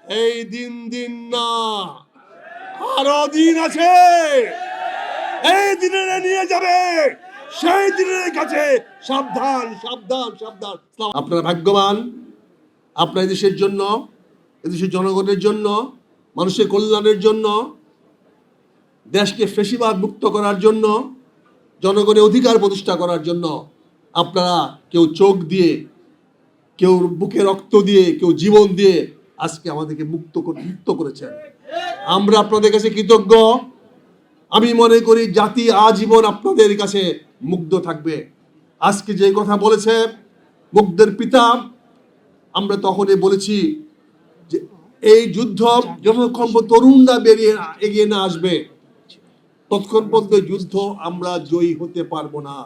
এই দিন দিন না, আরো দিন আছে। এই দিনের নিয়ে যাবে সেই দিনের কাছে। সাবধান সাবধান সাবধান। আপনারা ভাগ্যবান, আপনার দেশের জন্য, এদেশের জনগণের জন্য, মানুষের কল্যাণের জন্য, দেশকে ফ্যাসিবাদ মুক্ত করার জন্য, জনগণের অধিকার প্রতিষ্ঠা করার জন্য আপনারা কেউ চোখ দিয়ে, কেউ বুকে রক্ত দিয়ে, কেউ জীবন দিয়ে আজকে আমাদেরকে মুক্ত করেছেন। আমরা আপনাদের কাছে কৃতজ্ঞ। আমি মনে করি জাতি আজীবন আপনাদের কাছে মুগ্ধ থাকবে। আজকে যে কথা বলেছে মুগ্ধের পিতা, আমরা তখনই বলেছি যে এই যুদ্ধ যতক্ষণ তরুণরা এগিয়ে না আসবে ততক্ষণ পর্যন্ত যুদ্ধ আমরা জয়ী হতে পারবো না।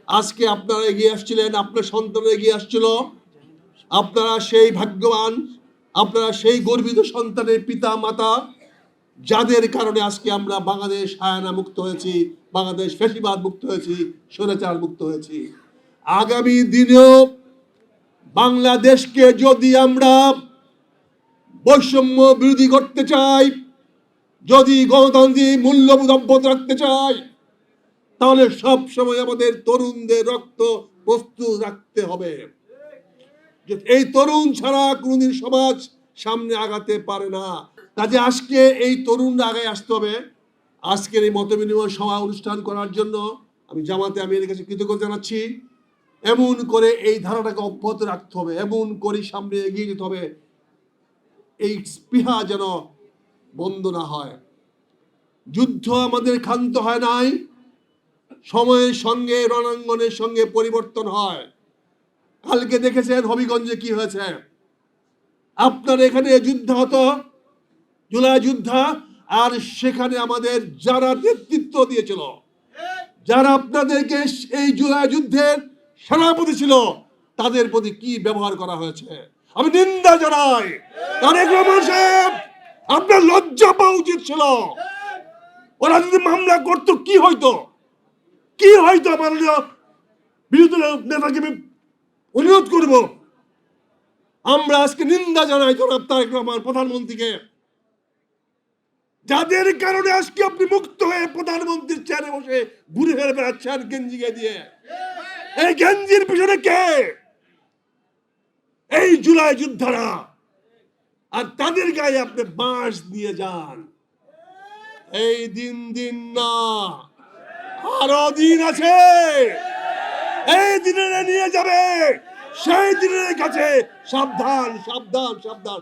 আজকে আপনারা এগিয়ে আসছিলেন, আপনার সন্তান এগিয়ে আসছিল। আপনারা সেই ভাগ্যবান, আপনারা সেই গর্বিত সন্তানের পিতা মাতা, যাদের কারণে আজকে আমরা বাংলাদেশ হায়ানা মুক্ত হয়েছি, বাংলাদেশ ফ্যাসিবাদ মুক্ত হয়েছি, স্বৈরাচার মুক্ত হয়েছি। আগামী দিনেও বাংলাদেশকে যদি আমরা বৈষম্য বিরোধী করতে চাই, যদি গণতান্ত্রিক মূল্যবোধ অব্যাহত রাখতে চাই, তাহলে সব সময় আমাদের তরুণদের রক্ত প্রস্তুত রাখতে হবে। এই তরুণ ছাড়া কোনদিন সমাজ সামনে আগাতে পারে না। কাজে আজকে এই তরুণরা আগে আসতে হবে। আজকের এই মত বিনিময় সভা অনুষ্ঠান করার জন্য আমি জামাতে আমিরের কাছে কৃতজ্ঞতা জানাচ্ছি। এমন করে এই ধারাটাকে অব্যাহত রাখতে হবে, এমন করে সামনে এগিয়ে যেতে হবে, এই স্পৃহা যেন বন্ধ না হয়। যুদ্ধ আমাদের ক্ষান্ত হয় নাই, সময়ের সঙ্গে রণাঙ্গনের সঙ্গে পরিবর্তন হয়। কালকে দেখেছেন হবিগঞ্জে কি হয়েছে। আপনার এখানে যুদ্ধ হতো, জুলাই যুদ্ধ, আর সেখানে আমাদের যারা নেতৃত্ব দিয়েছিল, যারা আপনাদেরকে এই জুলাই যুদ্ধের সেনাপতি ছিল, তাদের প্রতি কি ব্যবহার করা হয়েছে আমি নিন্দা জানাই। তারেক রহমান সাহেব, আপনার লজ্জা পাওয়া উচিত ছিল। ওরা যদি মামলা করতো কি হইতো, কি হয়তো? মাননীয় বিরোধী নেতাকে অনুরোধ করব, আমরা আজকে নিন্দা জানাই জনাব তারেক রহমান প্রধানমন্ত্রীকে, যাদের কারণে আজকে আপনি মুক্ত হয়ে প্রধানমন্ত্রীর চেয়ারে বসে ঘুরে ফেরে বেড়াচ্ছেন গেঞ্জি দিয়ে। এই গেঞ্জির পিছনে কে? এই জুলাই যোদ্ধারা। আর তাদের গায়ে আপনি বাঁশ দিয়ে যান। এই দিন দিন না, আরো দিন আছে। এই দিনের নিয়ে যাবে সেই দিনের কাছে। সাবধান সাবধান সাবধান।